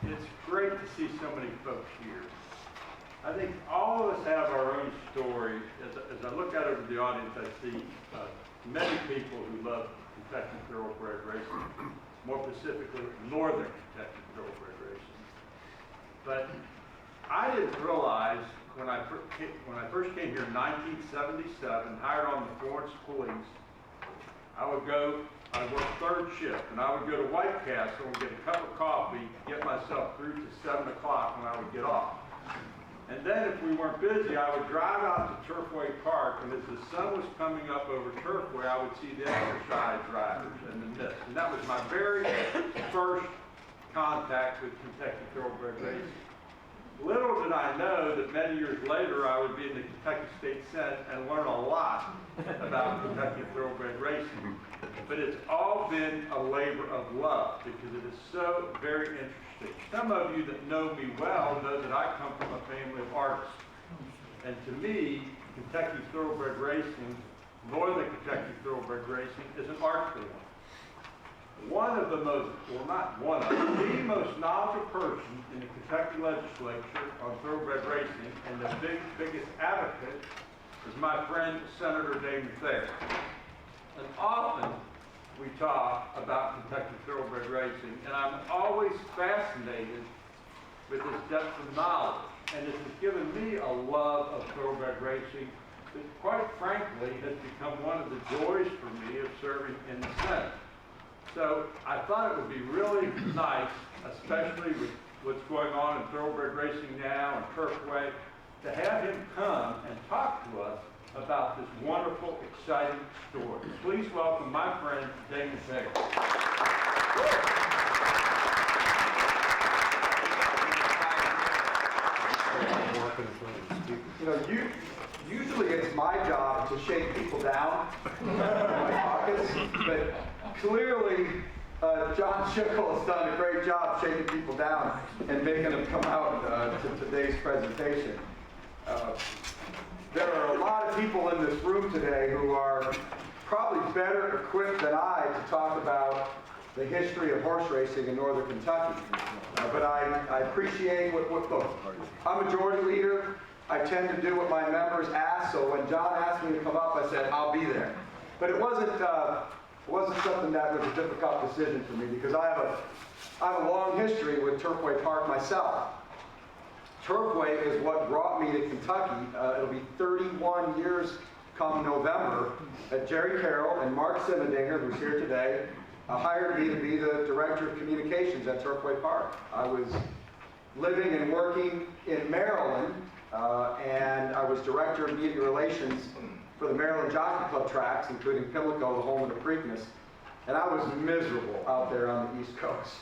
It's great to see so many folks here. I think all of us have our own story. As I look out over the audience, I see many people who love Kentucky Thoroughbred racing, more specifically Northern Kentucky Thoroughbred racing. But I didn't realize when I first came here in 1977, hired on the Florence Police, I would work third shift, and I would go to White Castle and get a cup of coffee to get myself through to 7 o'clock when I would get off. And then if we weren't busy, I would drive out to Turfway Park, and as the sun was coming up over Turfway, I would see the exercise drivers and the mist. And that was my very first contact with Kentucky Thoroughbred racing. Little did I know that many years later I would be in the Kentucky State Senate and learn a lot about Kentucky Thoroughbred racing. But it's all been a labor of love because it is so very interesting. Some of you that know me well know that I come from a family of artists. And to me, Kentucky Thoroughbred racing, Northern Kentucky Thoroughbred racing, is an art form. One of the most, well not one of, the most knowledgeable person in the Kentucky legislature on thoroughbred racing and the biggest advocate is my friend Senator Damon Thayer. And often we talk about Kentucky Thoroughbred racing, and I'm always fascinated with his depth of knowledge. And it has given me a love of thoroughbred racing that quite frankly has become one of the joys for me of serving in the Senate. So I thought it would be really nice, especially with what's going on in thoroughbred racing now and Turfway, to have him come and talk to us about this wonderful, exciting story. Please welcome my friend, Damon Thayer. You know, usually it's my job to shake people down in my pockets, but clearly John Schickel has done a great job shaking people down and making them come out to today's presentation. There are a lot of people in this room today who are probably better equipped than I to talk about the history of horse racing in Northern Kentucky. But I appreciate what I'm a majority leader. I tend to do what my members ask, so when John asked me to come up, I said, I'll be there. But it wasn't something that was a difficult decision for me because I have a long history with Turfway Park myself. Turfway is what brought me to Kentucky. It'll be 31 years come November that Jerry Carroll and Mark Simmendinger, who's here today, hired me to be the Director of Communications at Turfway Park. I was living and working in Maryland, and I was Director of Media Relations for the Maryland Jockey Club tracks, including Pimlico, the home of the Preakness. And I was miserable out there on the East Coast.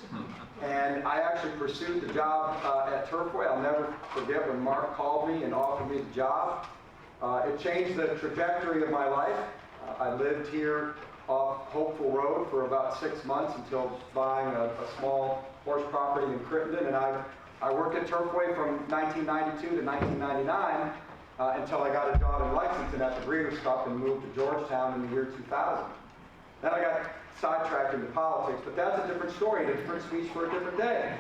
And I actually pursued the job at Turfway. I'll never forget when Mark called me and offered me the job. It changed the trajectory of my life. I lived here off Hopeful Road for about 6 months until buying a small horse property in Crittenden. And I worked at Turfway from 1992 to 1999 until I got a job in Lexington at the Breeders' Cup and moved to Georgetown in the year 2000. Then I got sidetracked into politics, but that's a different story and a different speech for a different day.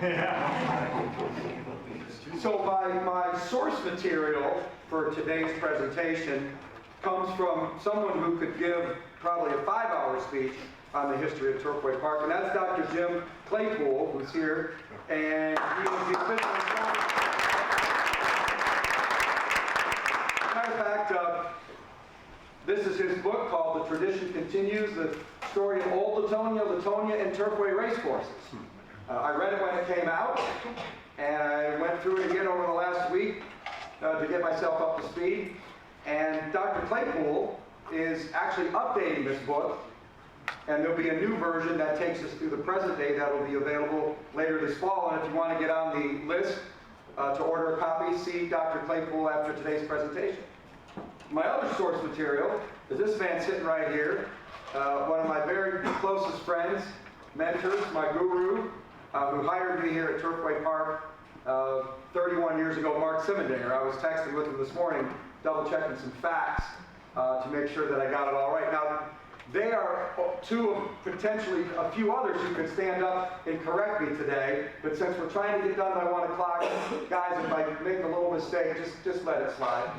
So my source material for today's presentation comes from someone who could give probably a 5-hour speech on the history of Turfway Park, and that's Dr. Jim Claypool, who's here, and he was the official historian. As a matter of fact, this is his book called The Tradition Continues, the story of Old Latonia, Latonia, and Turfway racecourses. I read it when it came out, and I went through it again over the last week to get myself up to speed. And Dr. Claypool is actually updating this book, and there'll be a new version that takes us through the present day that will be available later this fall. And if you want to get on the list to order a copy, see Dr. Claypool after today's presentation. My other source material is this man sitting right here, one of my very closest friends, mentors, my guru, who hired me here at Turfway Park 31 years ago, Mark Simmendinger. I was texting with him this morning, double checking some facts to make sure that I got it all right. Now, They are two of potentially a few others who could stand up and correct me today, but since we're trying to get done by 1 o'clock, guys, if I make a little mistake, just let it slide.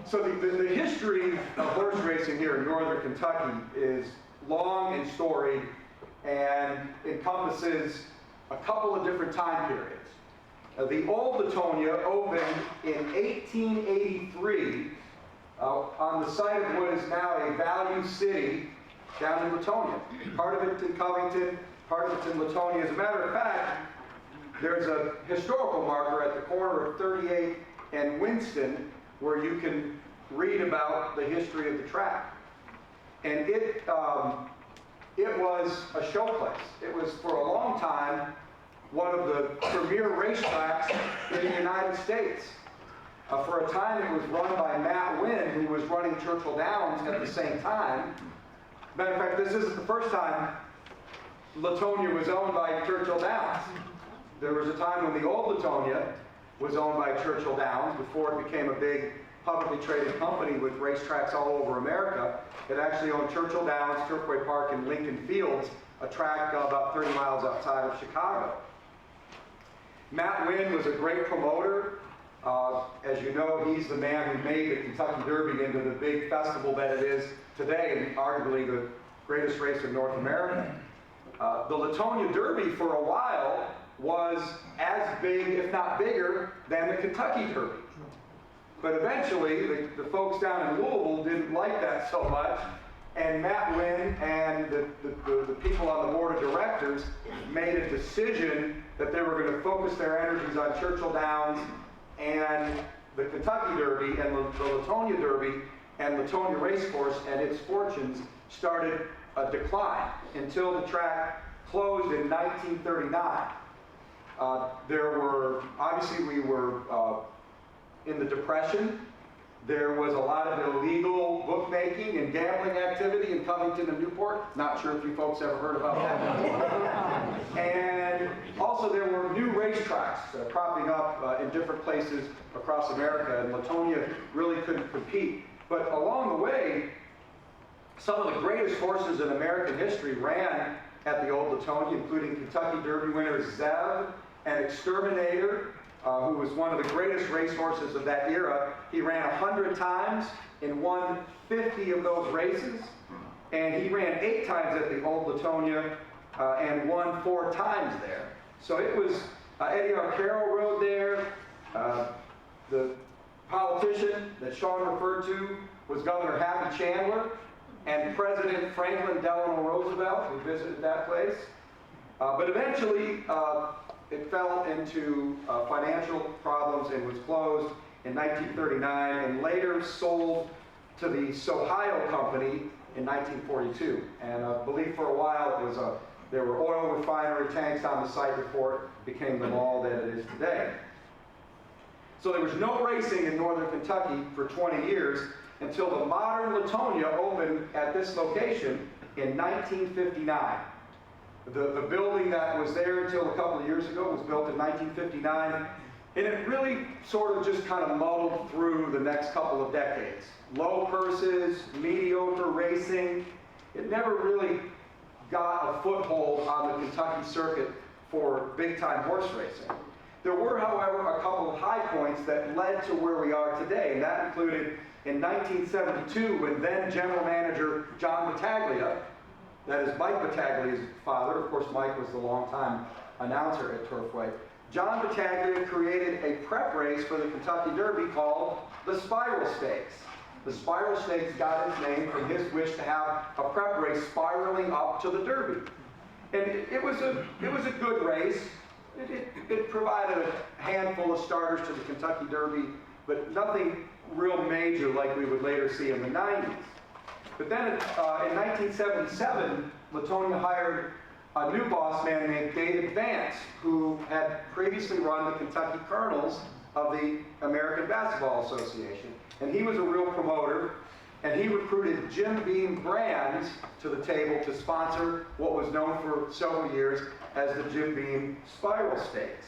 So the history of horse racing here in northern Kentucky is long and storied and encompasses a couple of different time periods. The old Latonia opened in 1883 on the site of what is now a Value City down in Latonia. Part of it's in Covington, part of it's in Latonia. As a matter of fact, there's a historical marker at the corner of 38 and Winston where you can read about the history of the track. And it was a show place. It was, for a long time, one of the premier racetracks in the United States. For a time, it was run by Matt Wynn, who was running Churchill Downs at the same time. Matter of fact, this isn't the first time Latonia was owned by Churchill Downs. There was a time when the old Latonia was owned by Churchill Downs before it became a big publicly traded company with racetracks all over America. It actually owned Churchill Downs, Turfway Park, and Lincoln Fields, a track about 30 miles outside of Chicago. Matt Wynn was a great promoter. As you know, he's the man who made the Kentucky Derby into the big festival that it is today, and arguably the greatest race in North America. The Latonia Derby, for a while, was as big, if not bigger, than the Kentucky Derby. But eventually, the folks down in Louisville didn't like that so much, and Matt Wynn and the people on the board of directors made a decision that they were going to focus their energies on Churchill Downs and the Kentucky Derby and the Latonia Derby and Latonia Racecourse, and its fortunes started a decline until the track closed in 1939. Obviously we were in the Depression. There was a lot of illegal bookmaking and gambling activity in Covington and Newport. Not sure if you folks ever heard about that. And also there were new racetracks cropping up in different places across America, and Latonia really couldn't compete. But along the way, some of the greatest horses in American history ran at the old Latonia, including Kentucky Derby winners Zev and Exterminator, who was one of the greatest racehorses of that era. He ran 100 times and won 50 of those races. And he ran 8 times at the old Latonia and won 4 times there. So it was, Eddie Arcaro rode there. The politician that Sean referred to was Governor Happy Chandler and President Franklin Delano Roosevelt, who visited that place. But eventually, it fell into financial problems and was closed in 1939 and later sold to the Sohio Company in 1942. And I believe for a while it was there were oil refinery tanks on the site before it became the mall that it is today. So there was no racing in northern Kentucky for 20 years until the modern Latonia opened at this location in 1959. The building that was there until a couple of years ago was built in 1959, and it really sort of just kind of muddled through the next couple of decades. Low purses, mediocre racing. It never really got a foothold on the Kentucky circuit for big-time horse racing. There were, however, a couple of high points that led to where we are today, and that included in 1972 when then General Manager John Battaglia, that is Mike Battaglia's father, of course Mike was the longtime announcer at Turfway, John Battaglia created a prep race for the Kentucky Derby called the Spiral Stakes. The Spiral Stakes got its name from his wish to have a prep race spiraling up to the Derby. And it was a good race. It provided a handful of starters to the Kentucky Derby, but nothing real major like we would later see in the 90s. But then in 1977, Latonia hired a new boss man named David Vance, who had previously run the Kentucky Colonels of the American Basketball Association. And he was a real promoter, and he recruited Jim Beam Brands to the table to sponsor what was known for several years as the Jim Beam Spiral Stakes.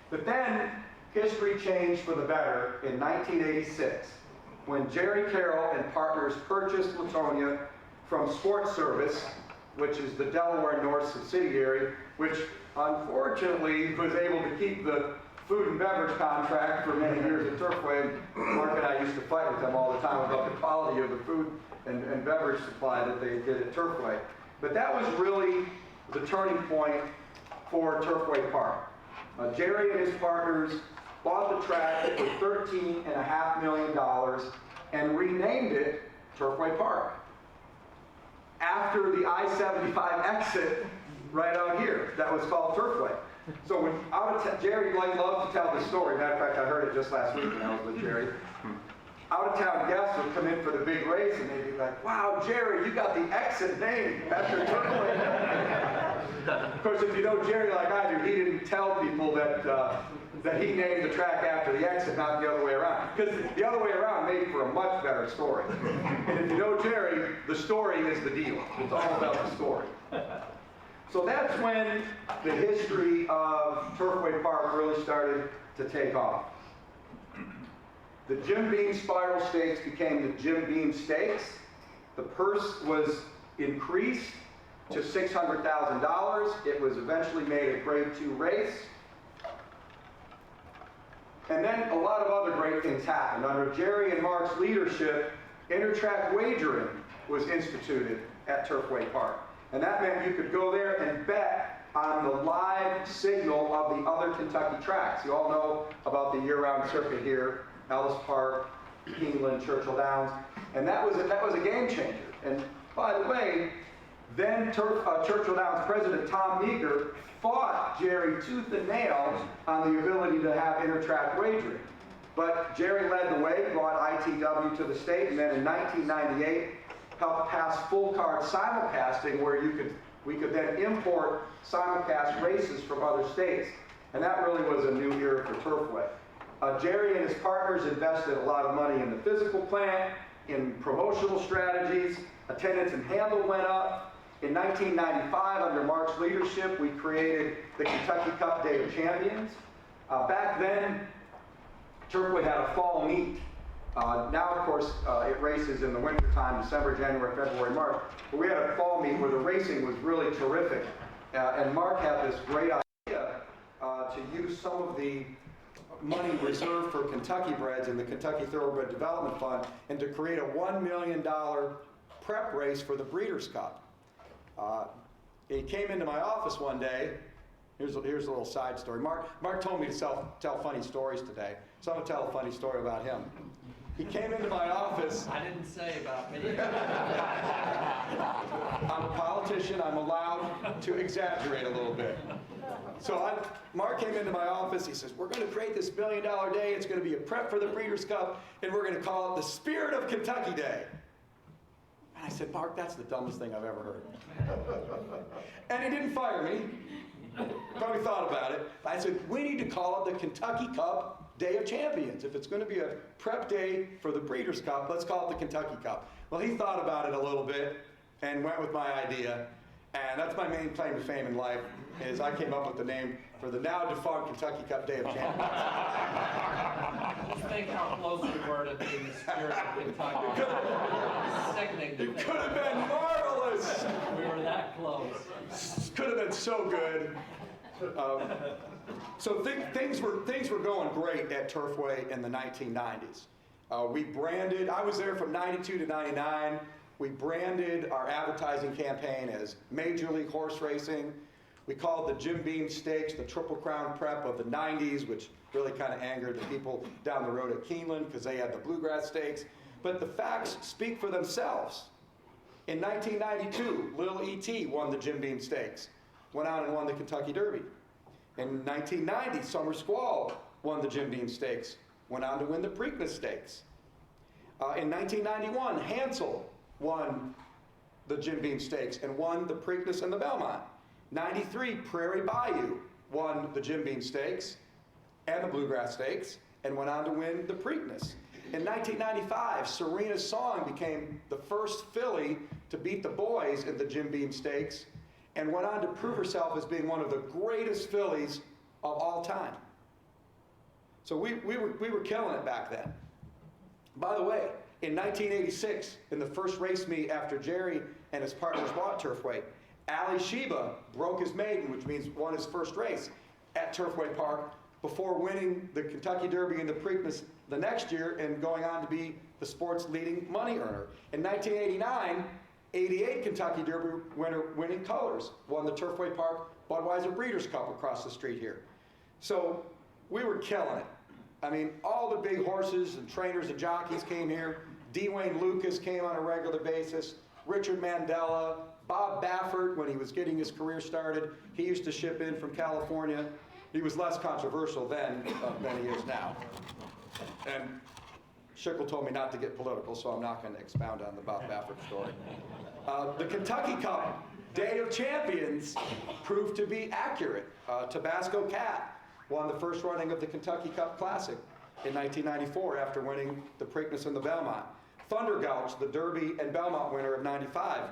But then history changed for the better in 1986. when Jerry Carroll and partners purchased Latonia from Sports Service, which is the Delaware North subsidiary, which unfortunately was able to keep the food and beverage contract for many years at Turfway. Mark and I used to fight with them all the time about the quality of the food and beverage supply that they did at Turfway. But that was really the turning point for Turfway Park. Jerry and his partners bought the track for $13.5 million and renamed it Turfway Park, after the I-75 exit right out here that was called Turfway. So when Jerry loved to tell the story. Matter of fact, I heard it just last week when I was with Jerry. Out-of-town guests would come in for the big race and they'd be like, "Wow, Jerry, you got the exit name after Turfway." Of course, if you know Jerry like I do, he didn't tell people that he named the track after the exit, not the other way around. Because the other way around made for a much better story. And if you know Jerry, the story is the deal. It's all about the story. So that's when the history of Turfway Park really started to take off. The Jim Beam Spiral Stakes became the Jim Beam Stakes. The purse was increased to $600,000. It was eventually made a Grade 2 race. And then a lot of other great things happened. Under Jerry and Mark's leadership, intertrack wagering was instituted at Turfway Park. And that meant you could go there and bet on the live signal of the other Kentucky tracks. You all know about the year-round circuit here, Ellis Park, Keeneland, Churchill Downs, and that was a game changer. And by the way, then Churchill Downs President Tom Meager fought Jerry tooth and nail on the ability to have intertrack wagering. But Jerry led the way, brought ITW to the state, and then in 1998 helped pass full card simulcasting, where we could then import simulcast races from other states. And that really was a new era for Turfway. Jerry and his partners invested a lot of money in the physical plant, in promotional strategies, attendance and handle went up. In 1995, under Mark's leadership, we created the Kentucky Cup Day of Champions. Back then, Turfway had a fall meet. Now, of course, it races in the wintertime, December, January, February, March. But we had a fall meet where the racing was really terrific. And Mark had this great idea to use some of the money reserved for Kentucky breds in the Kentucky Thoroughbred Development Fund and to create a $1 million prep race for the Breeders' Cup. He came into my office one day. Here's a little side story. Mark told me to tell funny stories today, so I'm going to tell a funny story about him. He came into my office. I didn't say about me. I'm a politician. I'm allowed to exaggerate a little bit. So Mark came into my office. He says, "We're going to create this $1 million day. It's going to be a prep for the Breeders' Cup, and we're going to call it the Spirit of Kentucky Day." And I said, "Mark, that's the dumbest thing I've ever heard." And he didn't fire me. Probably thought about it. I said, "We need to call it the Kentucky Cup Day of Champions. If it's going to be a prep day for the Breeders' Cup, let's call it the Kentucky Cup." Well, he thought about it a little bit and went with my idea. And that's my main claim to fame in life, is I came up with the name for the now defunct Kentucky Cup Day of Champions. Just think how close we were to being the Spirit of Kentucky. Sickening to It think. could have been marvelous. We were that close. Could have been so good. So things were going great at Turfway in the 1990s. We branded, I was there from 92 to 99. We branded our advertising campaign as Major League Horse Racing. We called the Jim Beam Stakes the Triple Crown Prep of the 90s, which really kind of angered the people down the road at Keeneland because they had the Bluegrass Stakes. But the facts speak for themselves. In 1992, Lil E.T. won the Jim Beam Stakes, went on and won the Kentucky Derby. In 1990, Summer Squall won the Jim Beam Stakes, went on to win the Preakness Stakes. In 1991, Hansel won the Jim Beam Stakes and won the Preakness and the Belmont. 93, Prairie Bayou won the Jim Beam Stakes and the Bluegrass Stakes and went on to win the Preakness. In 1995, Serena's Song became the first filly to beat the boys in the Jim Beam Stakes and went on to prove herself as being one of the greatest fillies of all time. So we were killing it back then. By the way, in 1986, in the first race meet after Jerry and his partners bought Turfway, Ali Sheba broke his maiden, which means won his first race at Turfway Park before winning the Kentucky Derby and the Preakness the next year and going on to be the sport's leading money earner. In 1989, 88 Kentucky Derby winner Winning Colors won the Turfway Park Budweiser Breeders' Cup across the street here. So we were killing it. I mean, all the big horses and trainers and jockeys came here. D. Wayne Lucas came on a regular basis. Richard Mandela, Bob Baffert, when he was getting his career started, he used to ship in from California. He was less controversial then than he is now. And Schickel told me not to get political, so I'm not going to expound on the Bob Baffert story. The Kentucky Cup Day of Champions proved to be accurate. Tabasco Cat won the first running of the Kentucky Cup Classic in 1994 after winning the Preakness and the Belmont. Thunder Gulch, the Derby and Belmont winner of 95,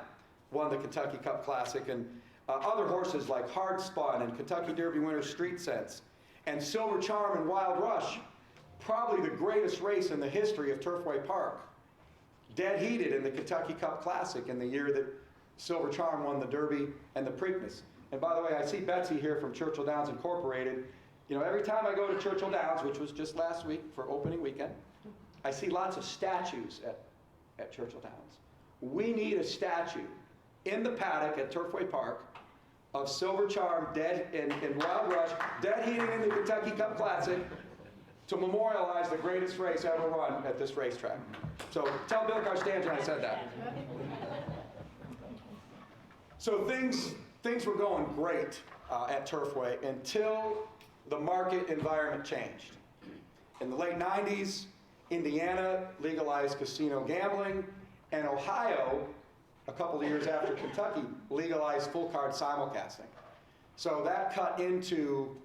won the Kentucky Cup Classic. And other horses like Hard Spun and Kentucky Derby winner Street Sense and Silver Charm and Wild Rush, probably the greatest race in the history of Turfway Park, dead heated in the Kentucky Cup Classic in the year that Silver Charm won the Derby and the Preakness. And by the way, I see Betsy here from Churchill Downs Incorporated. You know, every time I go to Churchill Downs, which was just last week for opening weekend, I see lots of statues at Churchill Downs. We need a statue in the paddock at Turfway Park of Silver Charm dead in Wild Rush, dead heating in the Kentucky Cup Classic to memorialize the greatest race ever run at this racetrack. So tell Bill Carstange I said that. So things were going great at Turfway until the market environment changed. In the late 90s, Indiana legalized casino gambling, and Ohio, a couple of years after Kentucky, legalized full card simulcasting. So that cut into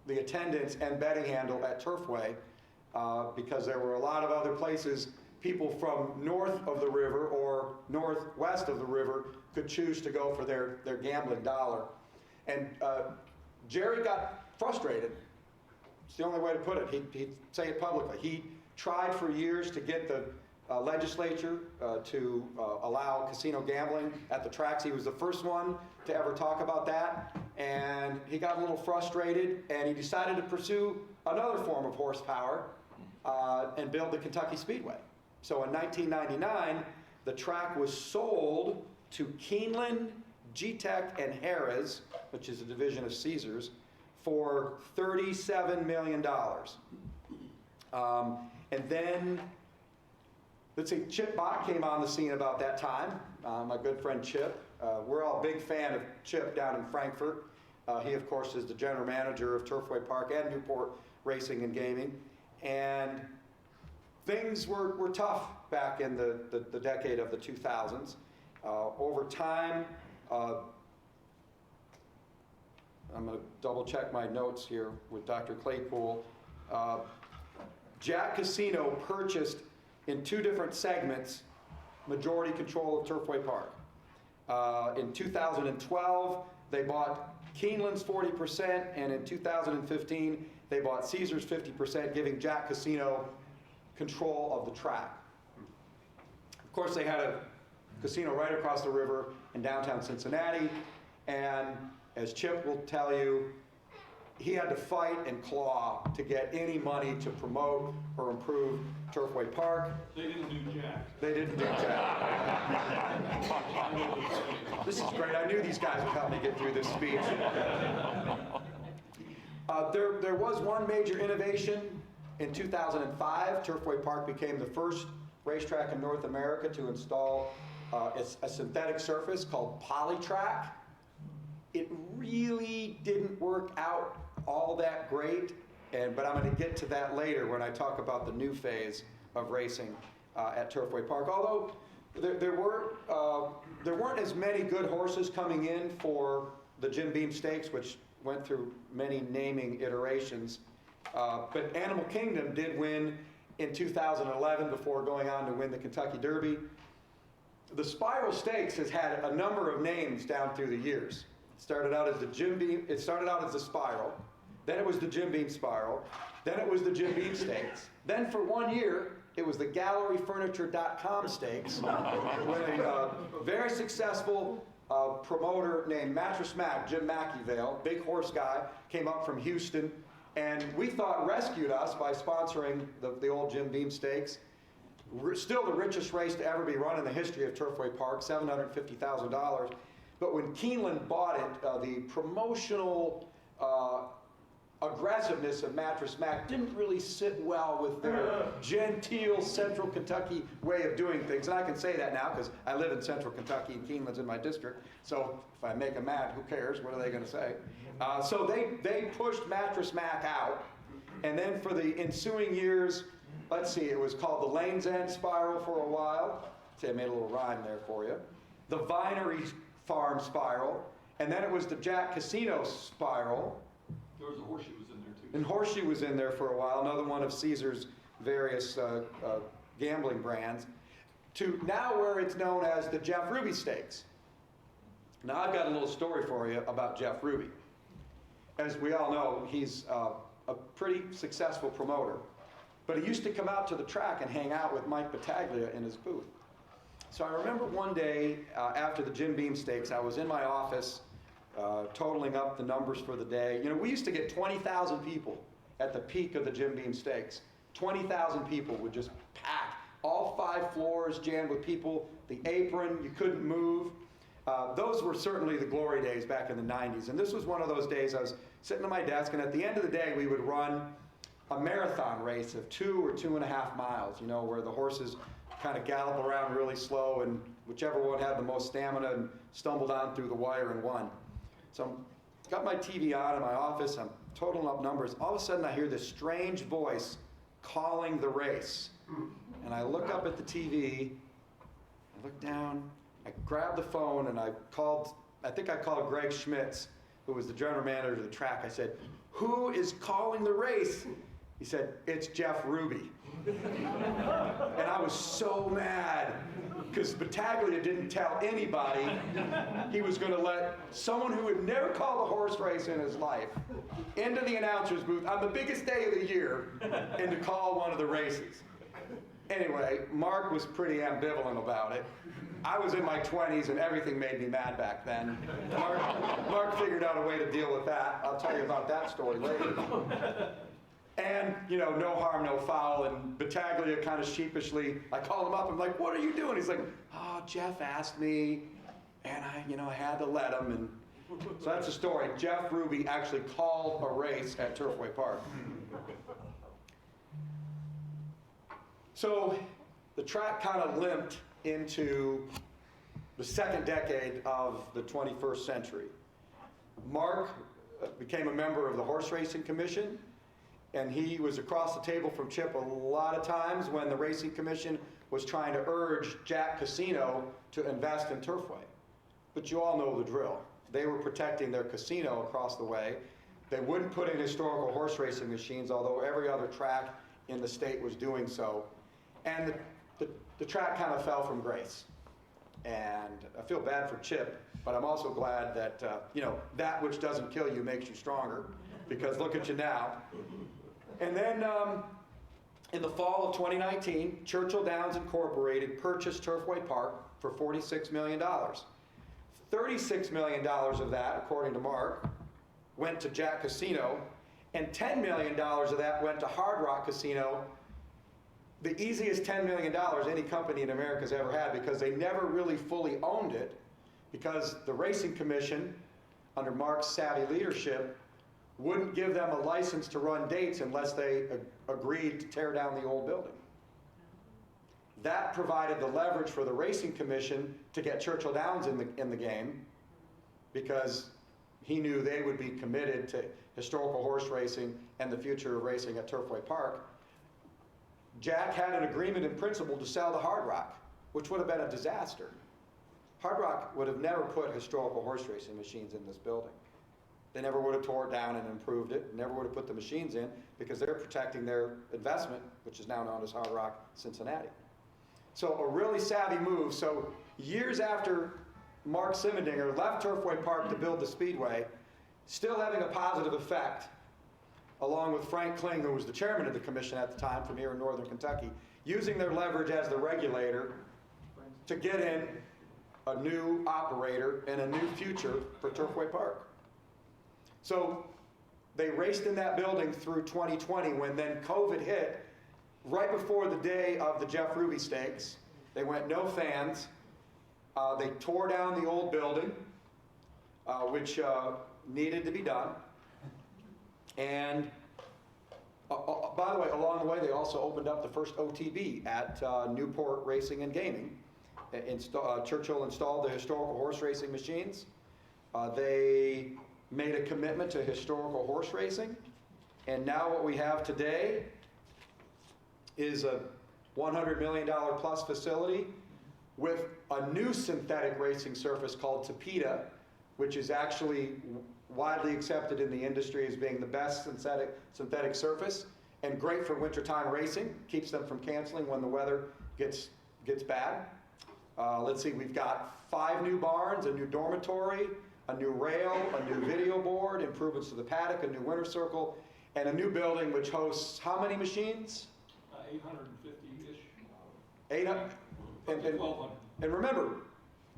the attendance and betting handle at Turfway because there were a lot of other places people from north of the river or northwest of the river could choose to go for their gambling dollar. And Jerry got frustrated. It's the only way to put it. He'd say it publicly. He tried for years to get the legislature to allow casino gambling at the tracks. He was the first one to ever talk about that, and he got a little frustrated, and he decided to pursue another form of horsepower and build the Kentucky Speedway. So in 1999, the track was sold to Keeneland, G-Tech, and Harrah's, which is a division of Caesars, for $37 million. And then, let's see, Chip Bach came on the scene about that time, my good friend Chip. We're all a big fan of Chip down in Frankfurt. He, of course, is the general manager of Turfway Park and Newport Racing and Gaming. And things were tough back in the decade of the 2000s. Over time, I'm going to double check my notes here with Dr. Claypool. Jack Casino purchased in two different segments majority control of Turfway Park. In 2012, they bought Keeneland's 40%, and in 2015, they bought Caesars 50%, giving Jack Casino control of the track. Of course, they had a casino right across the river in downtown Cincinnati, and as Chip will tell you, he had to fight and claw to get any money to promote or improve Turfway Park. They didn't do jack. They didn't do jack. This is great. I knew these guys would help me get through this speech. There was one major innovation. In 2005, Turfway Park became the first racetrack in North America to install a synthetic surface called Polytrack. It really didn't work out all that great, but I'm going to get to that later when I talk about the new phase of racing at Turfway Park. Although there weren't as many good horses coming in for the Jim Beam Stakes, which went through many naming iterations. But Animal Kingdom did win in 2011 before going on to win the Kentucky Derby. The Spiral Stakes has had a number of names down through the years. It started out as the Jim Beam. It started out as the Spiral. Then it was the Jim Beam Spiral. Then it was the Jim Beam Stakes. Then for 1 year, It was the galleryfurniture.com stakes when a very successful promoter named Mattress Mac, Jim McEvale, big horse guy, came up from Houston, and we thought rescued us by sponsoring the old Jim Beam Stakes. Still the richest race to ever be run in the history of Turfway Park, $750,000. But when Keeneland bought it, the promotional aggressiveness of Mattress Mac didn't really sit well with their genteel Central Kentucky way of doing things. And I can say that now because I live in Central Kentucky and Keeneland's in my district. So if I make them mad, who cares? What are they going to say? So they pushed Mattress Mac out. And then for the ensuing years, let's see, it was called the Lane's End Spiral for a while. See, I made a little rhyme there for you. The Vinery Farm Spiral. And then it was the Jack Casino Spiral. There was a horseshoes in there too. And Horseshoe was in there for a while, another one of Caesar's various gambling brands, to now where it's known as the Jeff Ruby Stakes. Now I've got a little story for you about Jeff Ruby. As we all know, he's a pretty successful promoter, but he used to come out to the track and hang out with Mike Battaglia in his booth. So I remember one day after the Jim Beam Stakes, I was in my office totaling up the numbers for the day. You know, we used to get 20,000 people at the peak of the Jim Beam Stakes. 20,000 people would just pack. All 5 floors jammed with people. The apron, you couldn't move. Those were certainly the glory days back in the 90s. And this was one of those days I was sitting at my desk, and at the end of the day, we would run a marathon race of 2 or 2.5 miles, you know, where the horses kind of gallop around really slow, and whichever one had the most stamina and stumbled on through the wire and won. So I've got my TV on in my office, I'm totaling up numbers. All of a sudden I hear this strange voice calling the race. And I look up at the TV, I look down, I grab the phone, and I think I called Greg Schmitz, who was the general manager of the track. I said, "Who is calling the race?" He said, "It's Jeff Ruby." And I was so mad because Battaglia didn't tell anybody he was going to let someone who had never called a horse race in his life into the announcer's booth on the biggest day of the year and to call one of the races. Anyway, Mark was pretty ambivalent about it. I was in my 20s and everything made me mad back then. Mark figured out a way to deal with that. I'll tell you about that story later. And, you know, no harm, no foul. And Battaglia kind of sheepishly, I call him up, I'm like, "What are you doing?" He's like, "Oh, Jeff asked me, and I had to let him." And so that's the story. Jeff Ruby actually called a race at Turfway Park. So the track kind of limped into the second decade of the 21st century. Mark became a member of the Horse Racing Commission, and he was across the table from Chip a lot of times when the Racing Commission was trying to urge Jack Casino to invest in Turfway. But you all know the drill. They were protecting their casino across the way. They wouldn't put in historical horse racing machines, although every other track in the state was doing so. And the track kind of fell from grace. And I feel bad for Chip, but I'm also glad that, that which doesn't kill you makes you stronger, because look at you now. And then in the fall of 2019, Churchill Downs Incorporated purchased Turfway Park for $46 million. $36 million of that, according to Mark, went to Jack Casino, and $10 million of that went to Hard Rock Casino, the easiest $10 million any company in America has ever had, because they never really fully owned it, because the Racing Commission, under Mark's savvy leadership, wouldn't give them a license to run dates unless they agreed to tear down the old building. That provided the leverage for the Racing Commission to get Churchill Downs in the game, because he knew they would be committed to historical horse racing and the future of racing at Turfway Park. Jack had an agreement in principle to sell to Hard Rock, which would have been a disaster. Hard Rock would have never put historical horse racing machines in this building. They never would have tore it down and improved it, never would have put the machines in, because they're protecting their investment, which is now known as Hard Rock Cincinnati. So a really savvy move. So years after Mark Simmendinger left Turfway Park to build the Speedway, still having a positive effect, along with Frank Kling, who was the chairman of the commission at the time from here in Northern Kentucky, using their leverage as the regulator to get in a new operator and a new future for Turfway Park. So they raced in that building through 2020 when then COVID hit. Right before the day of the Jeff Ruby Stakes, they went no fans. They tore down the old building, which needed to be done. And by the way, along the way, they also opened up the first OTB at Newport Racing and Gaming. Churchill installed the historical horse racing machines. They made a commitment to historical horse racing. And now what we have today is a $100 million plus facility with a new synthetic racing surface called Tapeta, which is actually widely accepted in the industry as being the best synthetic surface and great for wintertime racing, keeps them from canceling when the weather gets bad. Let's see, we've got 5 new barns, a new dormitory, a new rail, a new video board, improvements to the paddock, a new winter circle, and a new building which hosts how many machines? 850-ish. 800. Up to 1,200. And remember,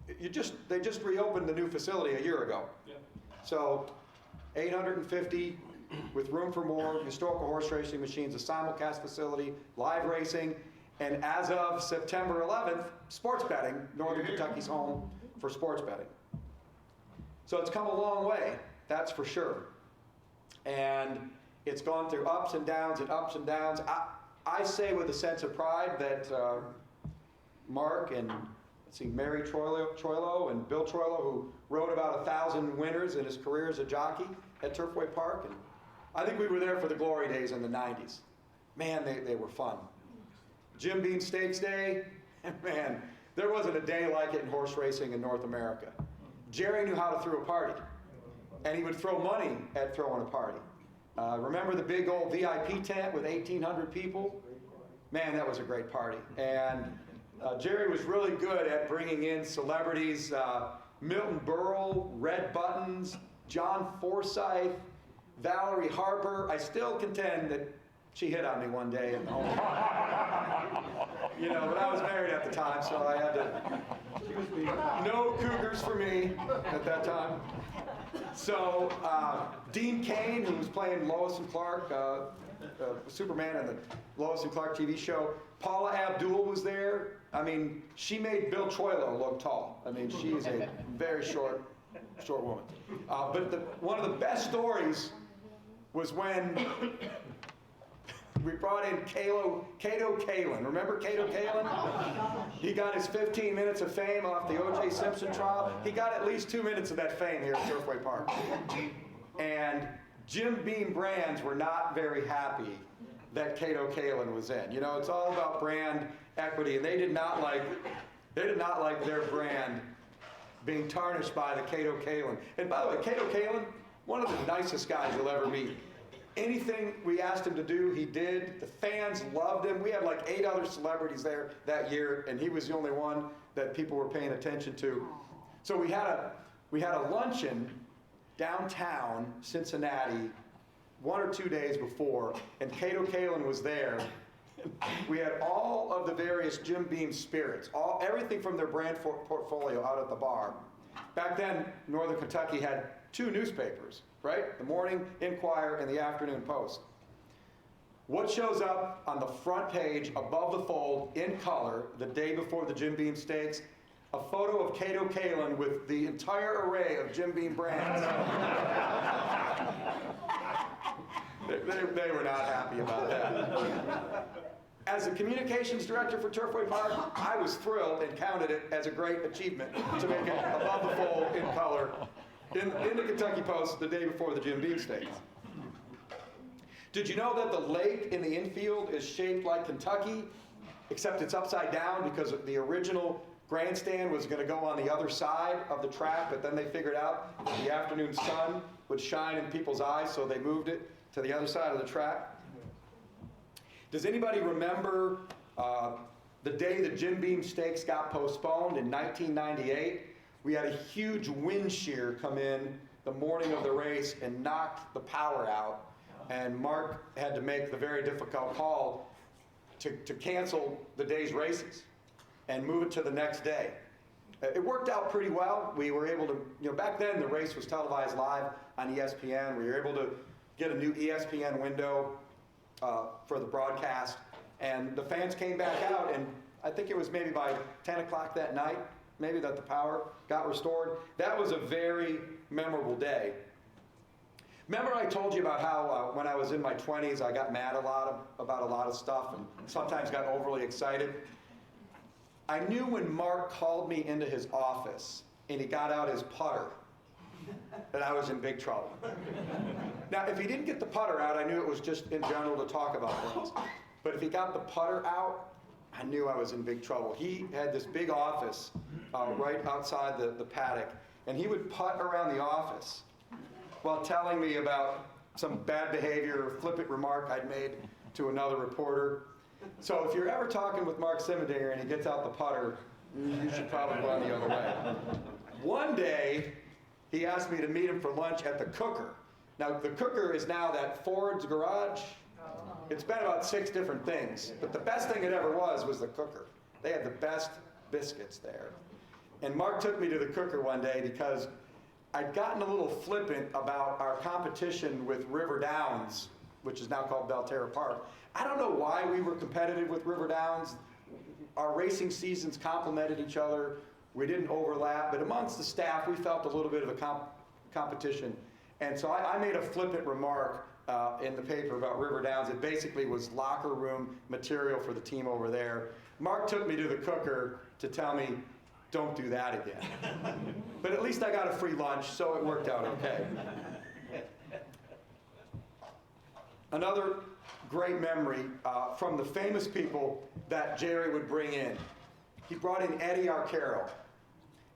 they just reopened the new facility a year ago. Yeah. So 850 with room for more, historical horse racing machines, a simulcast facility, live racing, and as of September 11th, sports betting. Northern Kentucky's home for sports betting. So it's come a long way, that's for sure. And it's gone through ups and downs and ups and downs. I say with a sense of pride that Mark and Mary Troilo and Bill Troilo, who rode about 1,000 winners in his career as a jockey at Turfway Park, and I think we were there for the glory days in the 90s. Man, they were fun. Jim Beam Stakes Day, man, there wasn't a day like it in horse racing in North America. Jerry knew how to throw a party, and he would throw money at throwing a party. Remember the big old VIP tent with 1,800 people? Man, that was a great party. And Jerry was really good at bringing in celebrities. Milton Berle, Red Buttons, John Forsythe, Valerie Harper. I still contend that she hit on me one day in the home. But I was married at the time, so I had to. No cougars for me at that time. So Dean Cain, who was playing Lois and Clark, Superman in the Lois and Clark TV show. Paula Abdul was there. I mean, she made Bill Troilo look tall. I mean, she's a very short woman. But one of the best stories was when we brought in Cato Kalin. Remember Cato Kalin? He got his 15 minutes of fame off the O.J. Simpson trial. He got at least 2 minutes of that fame here at Turfway Park. And Jim Beam Brands were not very happy that Cato Kalin was in. It's all about brand equity, and they did not like their brand being tarnished by the Cato Kalin. And by the way, Cato Kalin, one of the nicest guys you'll ever meet. Anything we asked him to do, he did. The fans loved him. We had like 8 other celebrities there that year, and he was the only one that people were paying attention to. So we had a luncheon downtown Cincinnati 1 or 2 days before, and Cato Kalin was there. We had all of the various Jim Beam spirits, everything from their brand portfolio out at the bar. Back then, Northern Kentucky had 2 newspapers, right? The Morning Inquirer and the Afternoon Post. What shows up on the front page above the fold in color the day before the Jim Beam Stakes? A photo of Cato Kalin with the entire array of Jim Beam brands. They were not happy about that. As a communications director for Turfway Park, I was thrilled and counted it as a great achievement to make it above the fold in color in the Kentucky Post the day before the Jim Beam Stakes. Did you know that the lake in the infield is shaped like Kentucky, except it's upside down because the original grandstand was going to go on the other side of the track, but then they figured out that the afternoon sun would shine in people's eyes, so they moved it to the other side of the track. Does anybody remember the day the Jim Beam Stakes got postponed in 1998? We had a huge wind shear come in the morning of the race and knocked the power out. And Mark had to make the very difficult call. to cancel the day's races and move it to the next day. It worked out pretty well. We were able to, back then the race was televised live on ESPN. We were able to get a new ESPN window for the broadcast, and the fans came back out, and I think it was maybe by 10 o'clock that night, maybe, that the power got restored. That was a very memorable day. Remember I told you about how when I was in my 20s, I got mad about a lot of stuff and sometimes got overly excited? I knew when Mark called me into his office and he got out his putter that I was in big trouble. Now, if he didn't get the putter out, I knew it was just in general to talk about things. But if he got the putter out, I knew I was in big trouble. He had this big office right outside the paddock, and he would putt around the office while telling me about some bad behavior or flippant remark I'd made to another reporter. So if you're ever talking with Mark Simmendinger and he gets out the putter, you should probably run the other way. One day, he asked me to meet him for lunch at the Cooker. Now, the Cooker is now that Ford's garage. It's been about 6 different things, but the best thing it ever was the Cooker. They had the best biscuits there. And Mark took me to the Cooker one day because I'd gotten a little flippant about our competition with River Downs, which is now called Belterra Park. I don't know why we were competitive with River Downs. Our racing seasons complemented each other. We didn't overlap, but amongst the staff, we felt a little bit of a competition. And so I made a flippant remark in the paper about River Downs. It basically was locker room material for the team over there. Mark took me to the Cooker to tell me, don't do that again. But at least I got a free lunch, so it worked out okay. Another great memory from the famous people that Jerry would bring in. He brought in Eddie Arcaro.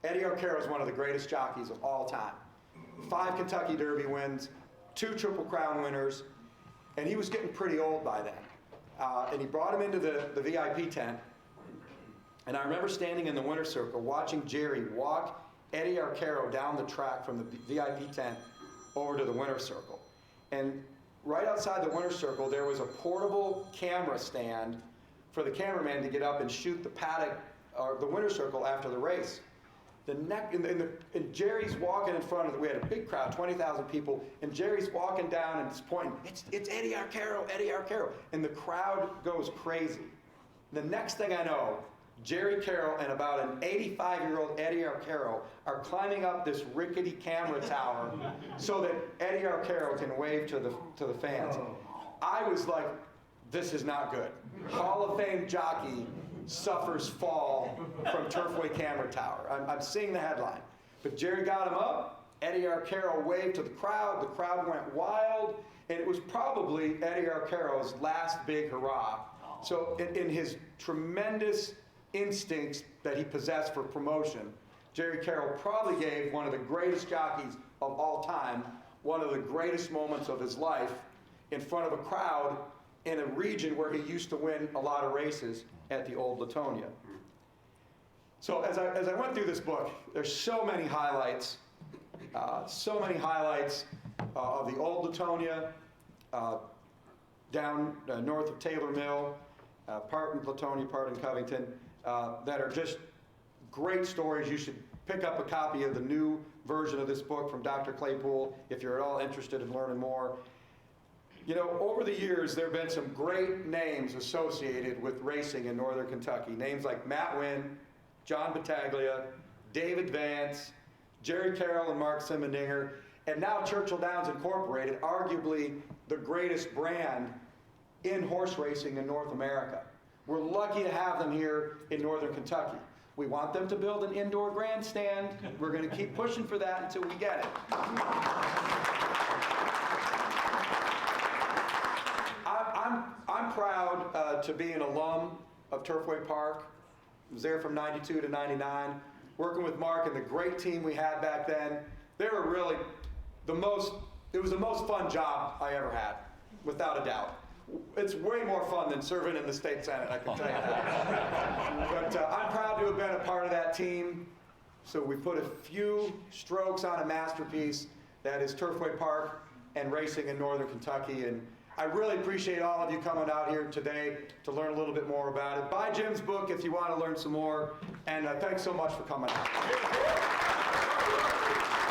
Eddie Arcaro is one of the greatest jockeys of all time. 5 Kentucky Derby wins, 2 Triple Crown winners, and he was getting pretty old by then. And he brought him into the VIP tent, and I remember standing in the winner's circle watching Jerry walk Eddie Arcaro down the track from the VIP tent over to the winner's circle. And right outside the winner's circle, there was a portable camera stand for the cameraman to get up and shoot the paddock or the winner's circle after the race. And Jerry's walking in front of we had a big crowd, 20,000 people, and Jerry's walking down and pointing, it's Eddie Arcaro, Eddie Arcaro. And the crowd goes crazy. The next thing I know, Jerry Carroll and about an 85-year-old Eddie Arcaro are climbing up this rickety camera tower so that Eddie Arcaro can wave to the fans. I was like, this is not good. Hall of Fame jockey suffers fall from Turfway camera tower. I'm seeing the headline. But Jerry got him up. Eddie Arcaro waved to the crowd went wild, and it was probably Eddie Arcaro's last big hurrah. So in his tremendous instincts that he possessed for promotion, Jerry Carroll probably gave one of the greatest jockeys of all time one of the greatest moments of his life in front of a crowd in a region where he used to win a lot of races at the Old Latonia. So as I went through this book, there's so many highlights of the Old Latonia, down north of Taylor Mill, part in Latonia, part in Covington, that are just great stories. You should pick up a copy of the new version of this book from Dr. Claypool if you're at all interested in learning more. You know, over the years, there have been some great names associated with racing in Northern Kentucky. Names like Matt Wynn, John Battaglia, David Vance, Jerry Carroll and Mark Simmendinger, and now Churchill Downs Incorporated, arguably the greatest brand in horse racing in North America. We're lucky to have them here in Northern Kentucky. We want them to build an indoor grandstand. We're going to keep pushing for that until we get it. I'm proud to be an alum of Turfway Park. I was there from 92 to 99, working with Mark and the great team we had back then. They were really it was the most fun job I ever had, without a doubt. It's way more fun than serving in the state senate, I can tell you that. But I'm proud to have been a part of that team. So we put a few strokes on a masterpiece that is Turfway Park and racing in Northern Kentucky. And I really appreciate all of you coming out here today to learn a little bit more about it. Buy Jim's book if you want to learn some more, and thanks so much for coming out.